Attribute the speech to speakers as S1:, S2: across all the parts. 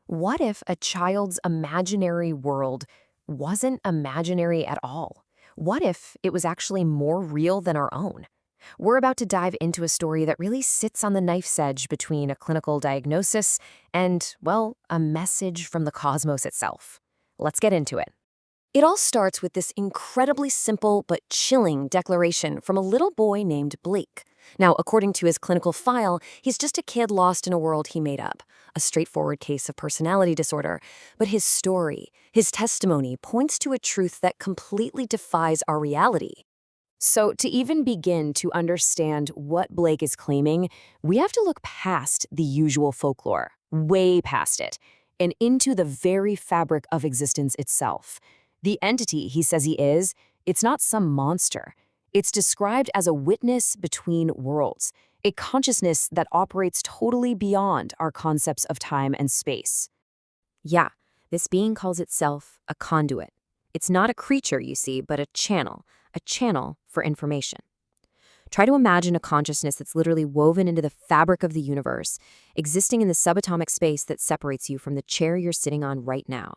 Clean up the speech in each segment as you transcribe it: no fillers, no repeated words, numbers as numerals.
S1: What if a child's imaginary world wasn't imaginary at all? What if it was actually more real than our own? We're about to dive into a story that really sits on the knife's edge between a clinical diagnosis and, well, a message from the cosmos itself. Let's get into it. It all starts with this incredibly simple but chilling declaration from a little boy named Blake. Now, according to his clinical file, he's just a kid lost in a world he made up, a straightforward case of personality disorder. But his story, his testimony, points to a truth that completely defies our reality. So, to even begin to understand what Blake is claiming, we have to look past the usual folklore, way past it, and into the very fabric of existence itself. The entity he says he is, it's not some monster. It's described as a witness between worlds, a consciousness that operates totally beyond our concepts of time and space. Yeah, this being calls itself a conduit. It's not a creature, you see, but a channel for information. Try to imagine a consciousness that's literally woven into the fabric of the universe, existing in the subatomic space that separates you from the chair you're sitting on right now.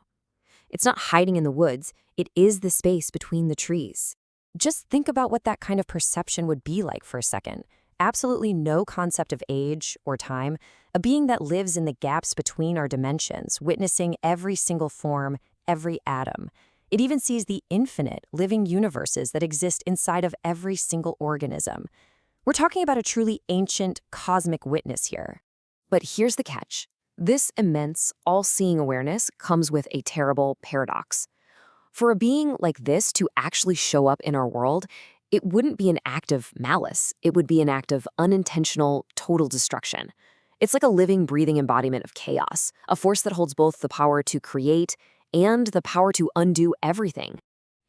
S1: It's not hiding in the woods, it is the space between the trees. Just think about what that kind of perception would be like for a second. Absolutely no concept of age or time, a being that lives in the gaps between our dimensions, witnessing every single form, every atom. It even sees the infinite living universes that exist inside of every single organism. We're talking about a truly ancient cosmic witness here. But here's the catch. This immense, all-seeing awareness comes with a terrible paradox. For a being like this to actually show up in our world, it wouldn't be an act of malice. It would be an act of unintentional, total destruction. It's like a living, breathing embodiment of chaos, a force that holds both the power to create and the power to undo everything.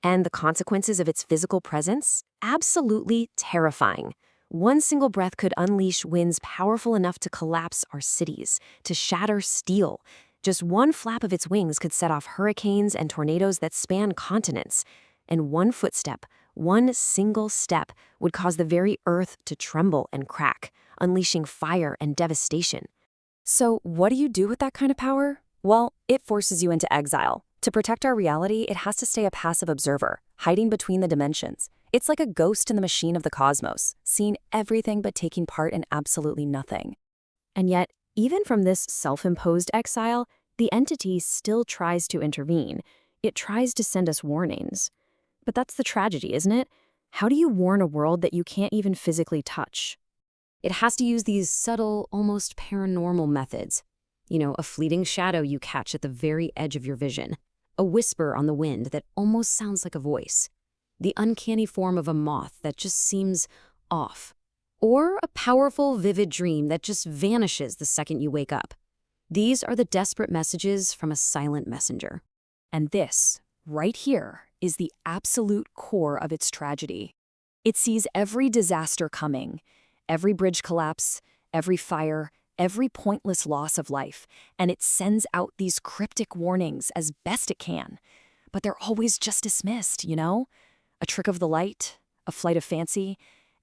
S1: And the consequences of its physical presence? Absolutely terrifying. One single breath could unleash winds powerful enough to collapse our cities, to shatter steel. Just one flap of its wings could set off hurricanes and tornadoes that span continents. And one footstep, one single step, would cause the very earth to tremble and crack, unleashing fire and devastation. So what do you do with that kind of power? Well, it forces you into exile. To protect our reality, it has to stay a passive observer, hiding between the dimensions. It's like a ghost in the machine of the cosmos, seeing everything but taking part in absolutely nothing. And yet, even from this self-imposed exile, the entity still tries to intervene. It tries to send us warnings. But that's the tragedy, isn't it? How do you warn a world that you can't even physically touch? It has to use these subtle, almost paranormal methods. A fleeting shadow you catch at the very edge of your vision. A whisper on the wind that almost sounds like a voice. The uncanny form of a moth that just seems off. Or a powerful, vivid dream that just vanishes the second you wake up. These are the desperate messages from a silent messenger. And this, right here, is the absolute core of its tragedy. It sees every disaster coming, every bridge collapse, every fire, every pointless loss of life, and it sends out these cryptic warnings as best it can. But they're always just dismissed, A trick of the light, a flight of fancy,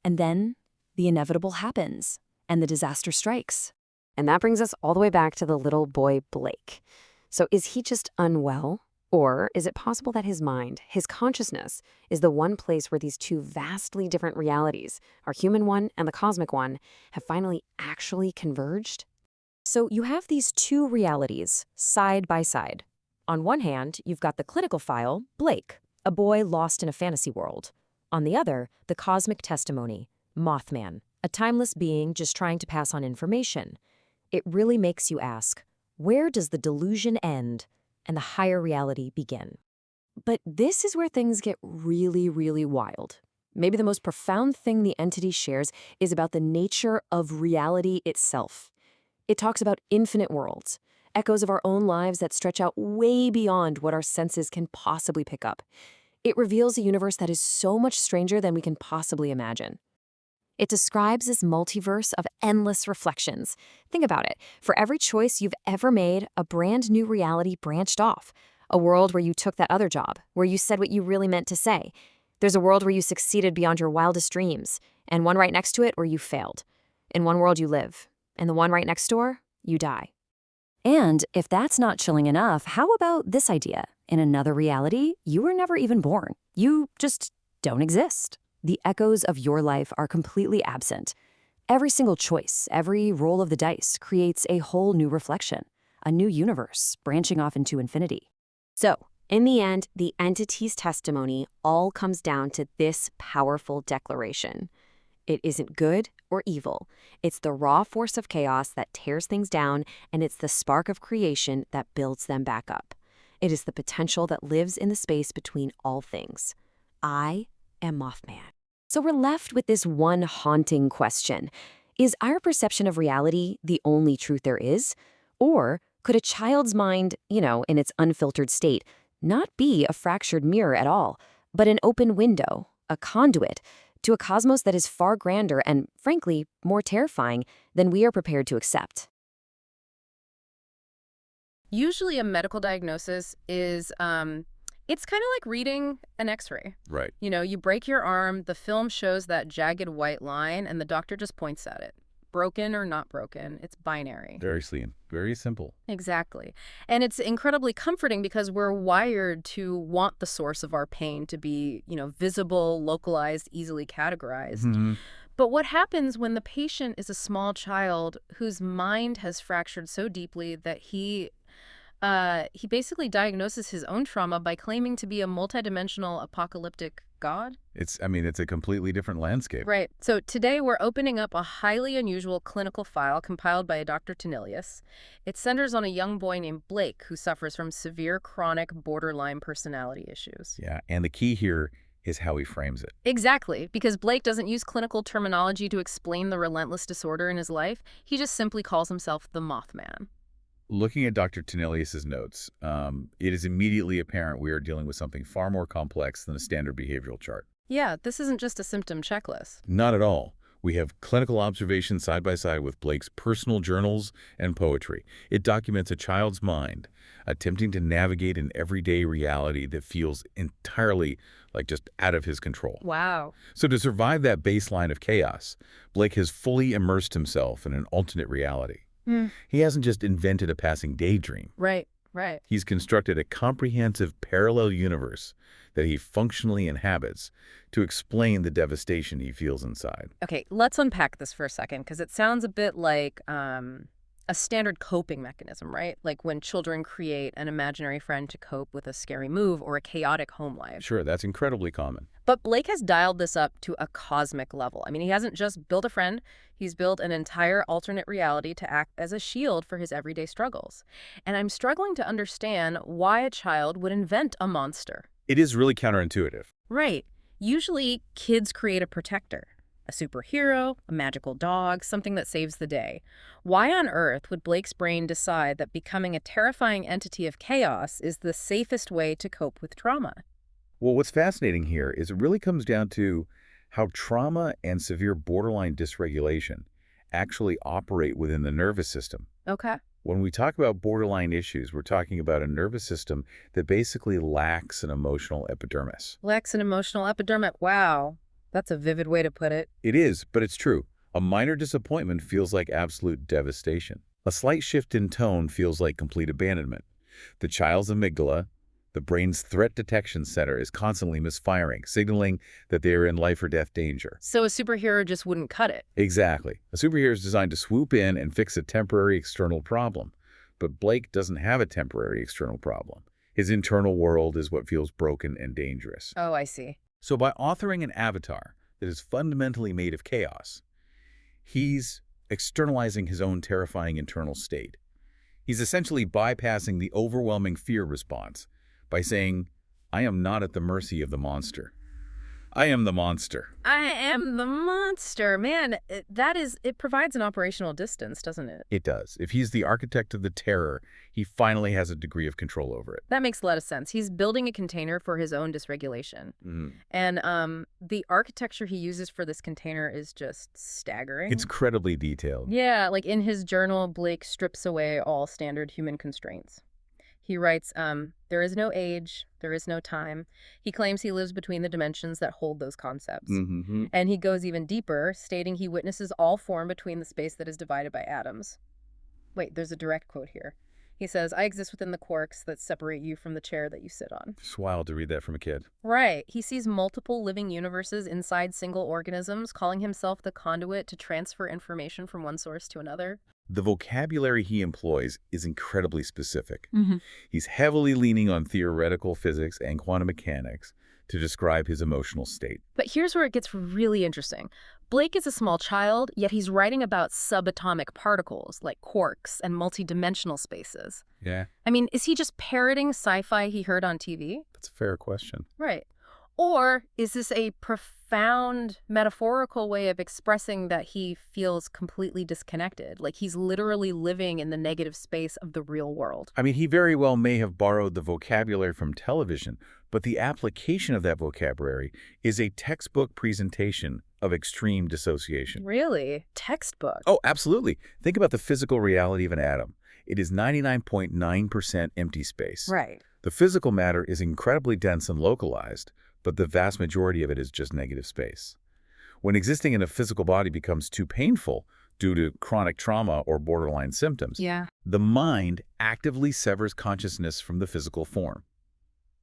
S1: and then the inevitable happens, and the disaster strikes. And that brings us all the way back to the little boy Blake. So is he just unwell? Or is it possible that his mind, his consciousness, is the one place where these two vastly different realities, our human one and the cosmic one, have finally actually converged? So you have these two realities, side by side. On one hand, you've got the clinical file, Blake, a boy lost in a fantasy world. On the other, the cosmic testimony, Mothman, a timeless being just trying to pass on information. It really makes you ask, where does the delusion end and the higher reality begin? But this is where things get really, really wild. Maybe the most profound thing the entity shares is about the nature of reality itself. It talks about infinite worlds, echoes of our own lives that stretch out way beyond what our senses can possibly pick up. It reveals a universe that is so much stranger than we can possibly imagine. It describes this multiverse of endless reflections. Think about it. For every choice you've ever made, a brand new reality branched off. A world where you took that other job, where you said what you really meant to say. There's a world where you succeeded beyond your wildest dreams, and one right next to it where you failed. In one world you live, and the one right next door, you die.
S2: And if that's not chilling enough, how about this idea? In another reality, you were never even born. You just don't exist. The echoes of your life are completely absent. Every single choice, every roll of the dice creates a whole new reflection, a new universe branching off into infinity.
S3: So, in the end, the entity's testimony all comes down to this powerful declaration. It isn't good or evil. It's the raw force of chaos that tears things down, and it's the spark of creation that builds them back up. It is the potential that lives in the space between all things. I am Mothman.
S1: So we're left with this one haunting question. Is our perception of reality the only truth there is? Or could a child's mind, in its unfiltered state, not be a fractured mirror at all, but an open window, a conduit, to a cosmos that is far grander and, frankly, more terrifying than we are prepared to accept?
S4: Usually a medical diagnosis is, it's kind of like reading an x-ray.
S5: Right.
S4: You break your arm, the film shows that jagged white line, and the doctor just points at it. Broken or not broken, it's binary.
S5: Very simple.
S4: Exactly. And it's incredibly comforting because we're wired to want the source of our pain to be, visible, localized, easily categorized.
S5: Mm-hmm.
S4: But what happens when the patient is a small child whose mind has fractured so deeply that he basically diagnoses his own trauma by claiming to be a multidimensional apocalyptic god?
S5: It's a completely different landscape.
S4: Right. So today we're opening up a highly unusual clinical file compiled by Dr. Tennilious. It centers on a young boy named Blake who suffers from severe chronic borderline personality issues.
S5: Yeah, and the key here is how he frames it.
S4: Exactly, because Blake doesn't use clinical terminology to explain the relentless disorder in his life. He just simply calls himself the Mothman.
S5: Looking at Dr. Tennilius' notes, it is immediately apparent we are dealing with something far more complex than a standard behavioral chart.
S4: Yeah, this isn't just a symptom checklist.
S5: Not at all. We have clinical observations side by side with Blake's personal journals and poetry. It documents a child's mind attempting to navigate an everyday reality that feels entirely like just out of his control.
S4: Wow.
S5: So to survive that baseline of chaos, Blake has fully immersed himself in an alternate reality. He hasn't just invented a passing daydream.
S4: Right.
S5: He's constructed a comprehensive parallel universe that he functionally inhabits to explain the devastation he feels inside.
S4: Okay, let's unpack this for a second, because it sounds a bit like a standard coping mechanism, right? Like when children create an imaginary friend to cope with a scary move or a chaotic home life.
S5: Sure, that's incredibly common.
S4: But Blake has dialed this up to a cosmic level. I mean, he hasn't just built a friend, he's built an entire alternate reality to act as a shield for his everyday struggles. And I'm struggling to understand why a child would invent a monster.
S5: It is really counterintuitive.
S4: Right. Usually, kids create a protector. A superhero, a magical dog, something that saves the day. Why on earth would Blake's brain decide that becoming a terrifying entity of chaos is the safest way to cope with trauma?
S5: Well, what's fascinating here is it really comes down to how trauma and severe borderline dysregulation actually operate within the nervous system.
S4: Okay.
S5: When we talk about borderline issues, we're talking about a nervous system that basically lacks an emotional epidermis.
S4: Lacks an emotional epidermis. Wow. That's a vivid way to put it.
S5: It is, but it's true. A minor disappointment feels like absolute devastation. A slight shift in tone feels like complete abandonment. The child's amygdala, the brain's threat detection center, is constantly misfiring, signaling that they are in life or death danger.
S4: So a superhero just wouldn't cut it.
S5: Exactly. A superhero is designed to swoop in and fix a temporary external problem. But Blake doesn't have a temporary external problem. His internal world is what feels broken and dangerous.
S4: Oh, I see.
S5: So by authoring an avatar that is fundamentally made of chaos, he's externalizing his own terrifying internal state. He's essentially bypassing the overwhelming fear response by saying, I am not at the mercy of the monster. I am the monster.
S4: I am the monster. Man, it provides an operational distance, doesn't it?
S5: It does. If he's the architect of the terror, he finally has a degree of control over it.
S4: That makes a lot of sense. He's building a container for his own dysregulation. And the architecture he uses for this container is just staggering.
S5: It's incredibly detailed.
S4: Yeah, like in his journal, Blake strips away all standard human constraints. He writes, there is no age, there is no time. He claims he lives between the dimensions that hold those concepts. And he goes even deeper, stating he witnesses all form between the space that is divided by atoms. Wait, there's a direct quote here. He says, I exist within the quarks that separate you from the chair that you sit on.
S5: It's wild to read that from a kid.
S4: Right. He sees multiple living universes inside single organisms, calling himself the conduit to transfer information from one source to another.
S5: The vocabulary he employs is incredibly specific.
S2: Mm-hmm.
S5: He's heavily leaning on theoretical physics and quantum mechanics to describe his emotional state.
S4: But here's where it gets really interesting. Blake is a small child, yet he's writing about subatomic particles like quarks and multidimensional spaces.
S5: Yeah,
S4: I mean, is he just parroting sci-fi he heard on TV?
S5: that's a fair question.
S4: Right. Or is this a profound metaphorical way of expressing that he feels completely disconnected, like he's literally living in the negative space of the real world?
S5: I mean, he very well may have borrowed the vocabulary from television, but the application of that vocabulary is a textbook presentation of extreme dissociation.
S4: Really? Textbook?
S5: Oh, absolutely. Think about the physical reality of an atom. It is 99.9% empty space.
S4: Right.
S5: The physical matter is incredibly dense and localized, but the vast majority of it is just negative space. When existing in a physical body becomes too painful due to chronic trauma or borderline symptoms,
S4: Yeah.
S5: the mind actively severs consciousness from the physical form.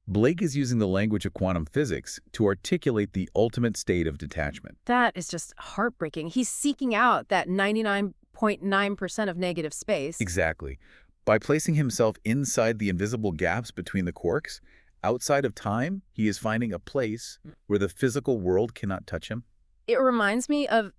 S5: Blake is using the language of quantum physics to articulate the ultimate state of detachment.
S4: That is just heartbreaking. He's seeking out that 99.9% of negative space.
S5: Exactly. By placing himself inside the invisible gaps between the quarks, outside of time, he is finding a place where the physical world cannot touch him.
S4: It reminds me of,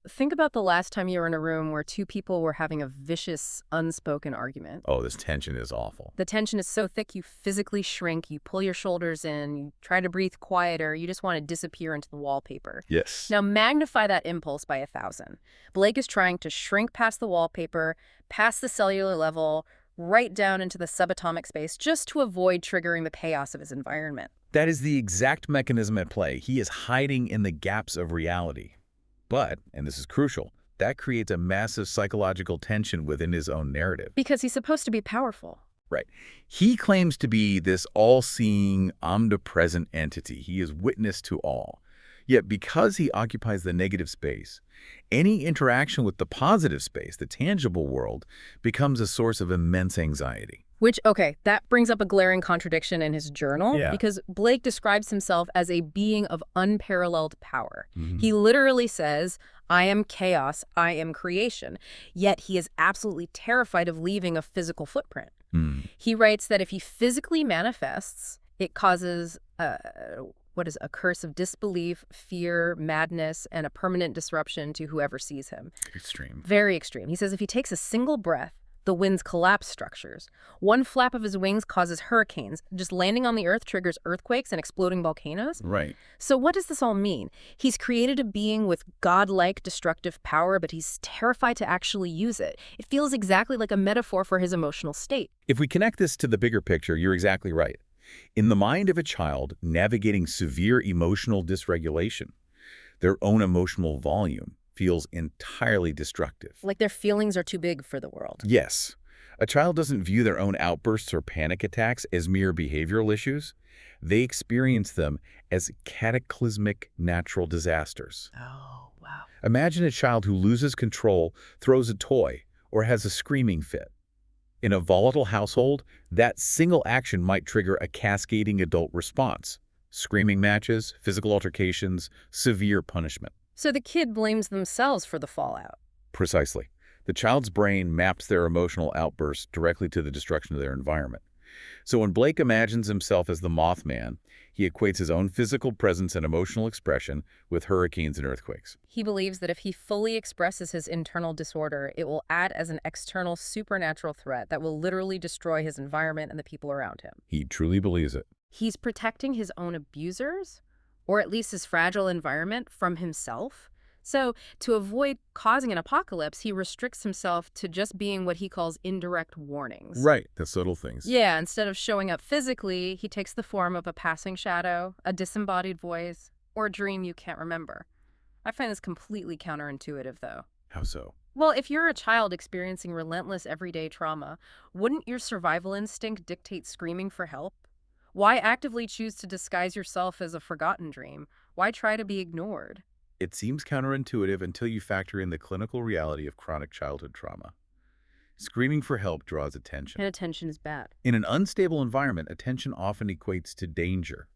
S4: think about the last time you were in a room where two people were having a vicious, unspoken argument.
S5: Oh, this tension is awful.
S4: The tension is so thick you physically shrink, you pull your shoulders in, you try to breathe quieter, you just want to disappear into the wallpaper.
S5: Yes.
S4: Now magnify that impulse by 1,000. Blake is trying to shrink past the wallpaper, past the cellular level, right down into the subatomic space just to avoid triggering the chaos of his environment.
S5: That is the exact mechanism at play. He is hiding in the gaps of reality. But, and this is crucial, that creates a massive psychological tension within his own narrative.
S4: Because he's supposed to be powerful.
S5: Right. He claims to be this all-seeing, omnipresent entity. He is witness to all. Yet because he occupies the negative space, any interaction with the positive space, the tangible world, becomes a source of immense anxiety.
S4: Which, okay, that brings up a glaring contradiction in his journal,
S5: Yeah.
S4: because Blake describes himself as a being of unparalleled power.
S5: Mhm.
S4: He literally says, I am chaos, I am creation. Yet he is absolutely terrified of leaving a physical footprint. He writes that if he physically manifests, it causes a curse of disbelief, fear, madness, and a permanent disruption to whoever sees him.
S5: Extreme.
S4: Very extreme. He says if he takes a single breath, the winds collapse structures. One flap of his wings causes hurricanes. Just landing on the earth triggers earthquakes and exploding volcanoes.
S5: Right.
S4: So what does this all mean? He's created a being with godlike destructive power, but he's terrified to actually use it. It feels exactly like a metaphor for his emotional state.
S5: If we connect this to the bigger picture, you're exactly right. In the mind of a child navigating severe emotional dysregulation, their own emotional volume feels entirely destructive.
S4: Like their feelings are too big for the world.
S5: Yes. A child doesn't view their own outbursts or panic attacks as mere behavioral issues. They experience them as cataclysmic natural disasters.
S4: Oh, wow.
S5: Imagine a child who loses control, throws a toy, or has a screaming fit. In a volatile household, that single action might trigger a cascading adult response. Screaming matches, physical altercations, severe punishment.
S4: So the kid blames themselves for the fallout.
S5: Precisely. The child's brain maps their emotional outbursts directly to the destruction of their environment. So when Blake imagines himself as the Mothman, he equates his own physical presence and emotional expression with hurricanes and earthquakes.
S4: He believes that if he fully expresses his internal disorder, it will act as an external supernatural threat that will literally destroy his environment and the people around him.
S5: He truly believes it.
S4: He's protecting his own abusers, or at least his fragile environment, from himself. So, to avoid causing an apocalypse, he restricts himself to just being what he calls indirect warnings.
S5: Right, the subtle things.
S4: Yeah, instead of showing up physically, he takes the form of a passing shadow, a disembodied voice, or a dream you can't remember. I find this completely counterintuitive, though.
S5: How so?
S4: Well, if you're a child experiencing relentless everyday trauma, wouldn't your survival instinct dictate screaming for help? Why actively choose to disguise yourself as a forgotten dream? Why try to be ignored?
S5: It seems counterintuitive until you factor in the clinical reality of chronic childhood trauma. Screaming for help draws attention.
S4: And attention is bad.
S5: In an unstable environment, attention often equates to danger.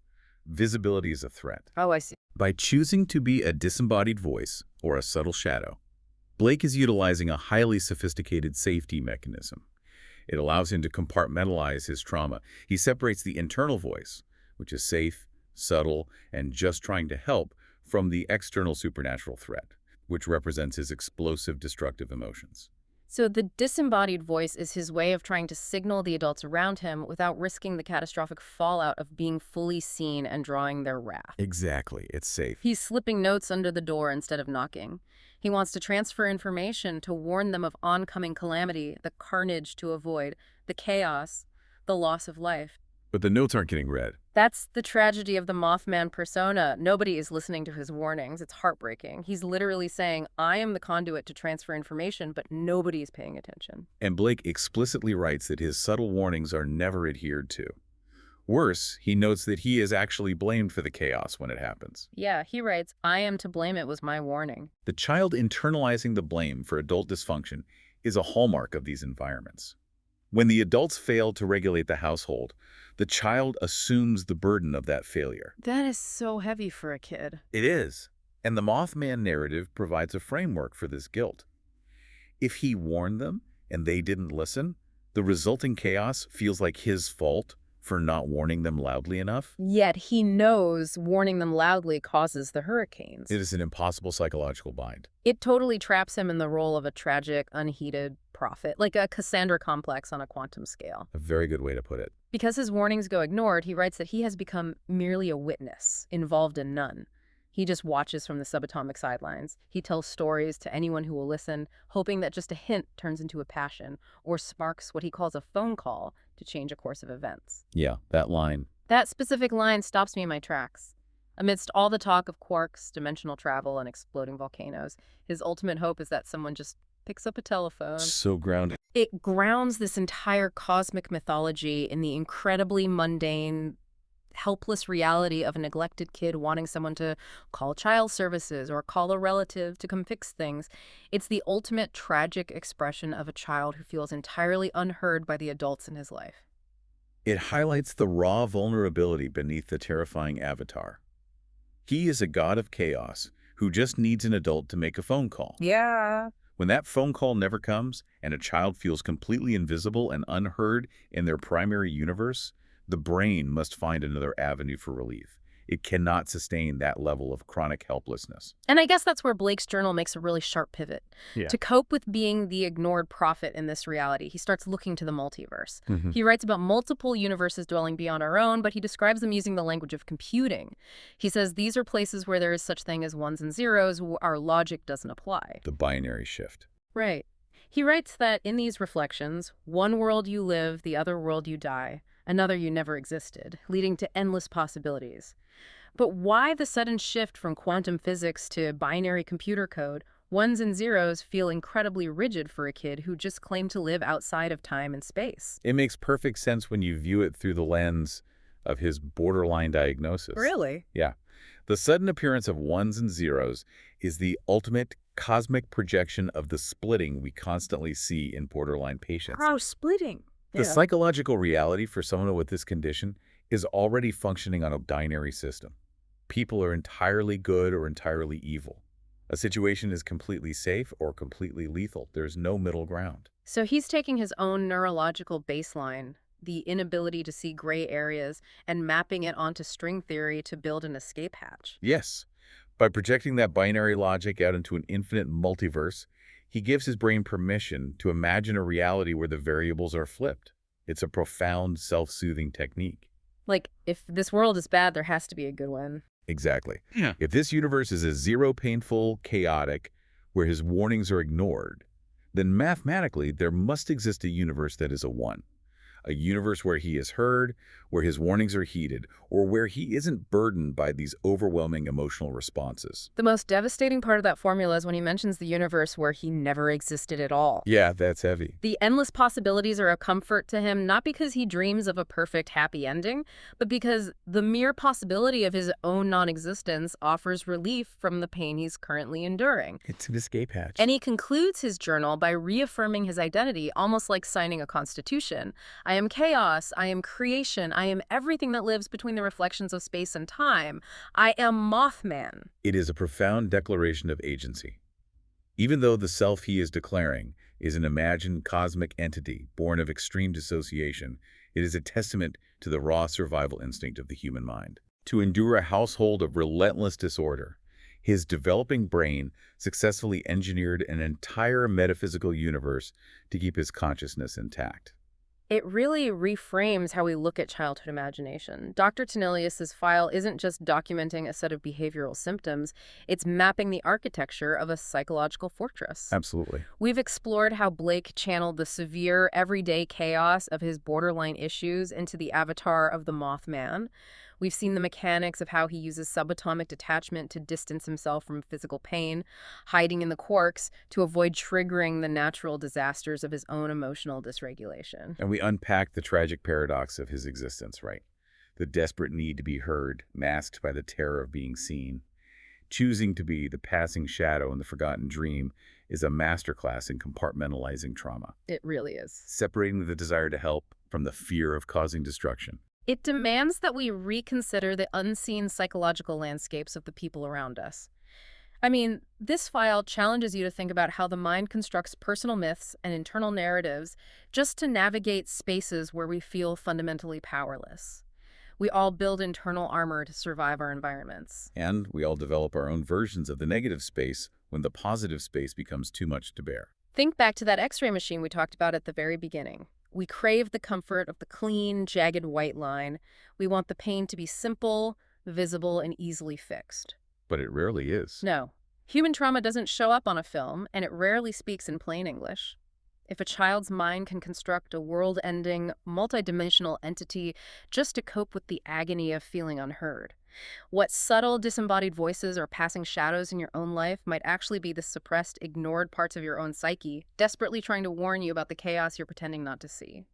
S5: Visibility is a threat.
S4: Oh, I see.
S5: By choosing to be a disembodied voice or a subtle shadow, Blake is utilizing a highly sophisticated safety mechanism. It allows him to compartmentalize his trauma. He separates the internal voice, which is safe, subtle, and just trying to help, from the external supernatural threat, which represents his explosive, destructive emotions.
S4: So the disembodied voice is his way of trying to signal the adults around him without risking the catastrophic fallout of being fully seen and drawing their wrath.
S5: Exactly. It's safe.
S4: He's slipping notes under the door instead of knocking. He wants to transfer information to warn them of oncoming calamity, the carnage to avoid, the chaos, the loss of life.
S5: But the notes aren't getting read.
S4: That's the tragedy of the Mothman persona. Nobody is listening to his warnings. It's heartbreaking. He's literally saying, I am the conduit to transfer information, but nobody is paying attention.
S5: And Blake explicitly writes that his subtle warnings are never adhered to. Worse, he notes that he is actually blamed for the chaos when it happens.
S4: Yeah, he writes, I am to blame, it was my warning.
S5: The child internalizing the blame for adult dysfunction is a hallmark of these environments. When the adults fail to regulate the household, the child assumes the burden of that failure.
S4: That is so heavy for a kid.
S5: It is, and the Mothman narrative provides a framework for this guilt. If he warned them and they didn't listen, the resulting chaos feels like his fault for not warning them loudly enough.
S4: Yet he knows warning them loudly causes the hurricanes.
S5: It is an impossible psychological bind.
S4: It totally traps him in the role of a tragic, unheeded prophet, like a Cassandra complex on a quantum scale.
S5: A very good way to put it.
S4: Because his warnings go ignored, he writes that he has become merely a witness, involved in none. He just watches from the subatomic sidelines. He tells stories to anyone who will listen, hoping that just a hint turns into a passion or sparks what he calls a phone call to change a course of events.
S5: Yeah, that line.
S4: That specific line stops me in my tracks. Amidst all the talk of quarks, dimensional travel, and exploding volcanoes, his ultimate hope is that someone just picks up a telephone.
S5: So grounded.
S4: It grounds this entire cosmic mythology in the incredibly mundane, helpless reality of a neglected kid wanting someone to call child services or call a relative to come fix things. It's the ultimate tragic expression of a child who feels entirely unheard by the adults in his life.
S5: It highlights the raw vulnerability beneath the terrifying avatar. He is a god of chaos who just needs an adult to make a phone call.
S4: Yeah.
S5: When that phone call never comes and a child feels completely invisible and unheard in their primary universe, the brain must find another avenue for relief. It cannot sustain that level of chronic helplessness.
S4: And I guess that's where Blake's journal makes a really sharp pivot.
S5: Yeah.
S4: To cope with being the ignored prophet in this reality, he starts looking to the multiverse.
S5: Mm-hmm.
S4: He writes about multiple universes dwelling beyond our own, but he describes them using the language of computing. He says these are places where there is such thing as ones and zeros, where our logic doesn't apply.
S5: The binary shift.
S4: Right. He writes that in these reflections, one world you live, the other world you die, another you never existed, leading to endless possibilities. But why the sudden shift from quantum physics to binary computer code? Ones and zeros feel incredibly rigid for a kid who just claimed to live outside of time and space.
S5: It makes perfect sense when you view it through the lens of his borderline diagnosis.
S4: Really?
S5: Yeah. The sudden appearance of ones and zeros is the ultimate cosmic projection of the splitting we constantly see in borderline patients.
S4: Oh, splitting.
S5: The psychological reality for someone with this condition is already functioning on a binary system. People are entirely good or entirely evil. A situation is completely safe or completely lethal. There's no middle ground.
S4: So he's taking his own neurological baseline, the inability to see gray areas, and mapping it onto string theory to build an escape hatch.
S5: Yes. By projecting that binary logic out into an infinite multiverse, he gives his brain permission to imagine a reality where the variables are flipped. It's a profound, self-soothing technique.
S4: Like, if this world is bad, there has to be a good one.
S5: Exactly.
S6: Yeah.
S5: If this universe is a zero painful, chaotic, where his warnings are ignored, then mathematically there must exist a universe that is a one. A universe where he is heard, where his warnings are heeded, or where he isn't burdened by these overwhelming emotional responses.
S4: The most devastating part of that formula is when he mentions the universe where he never existed at all.
S5: Yeah, that's heavy.
S4: The endless possibilities are a comfort to him, not because he dreams of a perfect, happy ending, but because the mere possibility of his own non-existence offers relief from the pain he's currently enduring.
S5: It's an escape hatch.
S4: And he concludes his journal by reaffirming his identity, almost like signing a constitution. I am chaos, I am creation, I am everything that lives between the reflections of space and time. I am Mothman.
S5: It is a profound declaration of agency. Even though the self he is declaring is an imagined cosmic entity born of extreme dissociation, it is a testament to the raw survival instinct of the human mind. To endure a household of relentless disorder, his developing brain successfully engineered an entire metaphysical universe to keep his consciousness intact.
S4: It really reframes how we look at childhood imagination. Dr. Tennilious' file isn't just documenting a set of behavioral symptoms, it's mapping the architecture of a psychological fortress.
S5: Absolutely.
S4: We've explored how Blake channeled the severe, everyday chaos of his borderline issues into the avatar of the Mothman. We've seen the mechanics of how he uses subatomic detachment to distance himself from physical pain, hiding in the quarks to avoid triggering the natural disasters of his own emotional dysregulation.
S5: And we unpack the tragic paradox of his existence, right? The desperate need to be heard, masked by the terror of being seen. Choosing to be the passing shadow in the forgotten dream is a masterclass in compartmentalizing trauma.
S4: It really is.
S5: Separating the desire to help from the fear of causing destruction.
S4: It demands that we reconsider the unseen psychological landscapes of the people around us. I mean, this file challenges you to think about how the mind constructs personal myths and internal narratives just to navigate spaces where we feel fundamentally powerless. We all build internal armor to survive our environments.
S5: And we all develop our own versions of the negative space when the positive space becomes too much to bear.
S4: Think back to that X-ray machine we talked about at the very beginning. We crave the comfort of the clean, jagged white line. We want the pain to be simple, visible, and easily fixed.
S5: But it rarely is.
S4: No. Human trauma doesn't show up on a film, and it rarely speaks in plain English. If a child's mind can construct a world-ending, multidimensional entity just to cope with the agony of feeling unheard, what subtle, disembodied voices or passing shadows in your own life might actually be the suppressed, ignored parts of your own psyche, desperately trying to warn you about the chaos you're pretending not to see.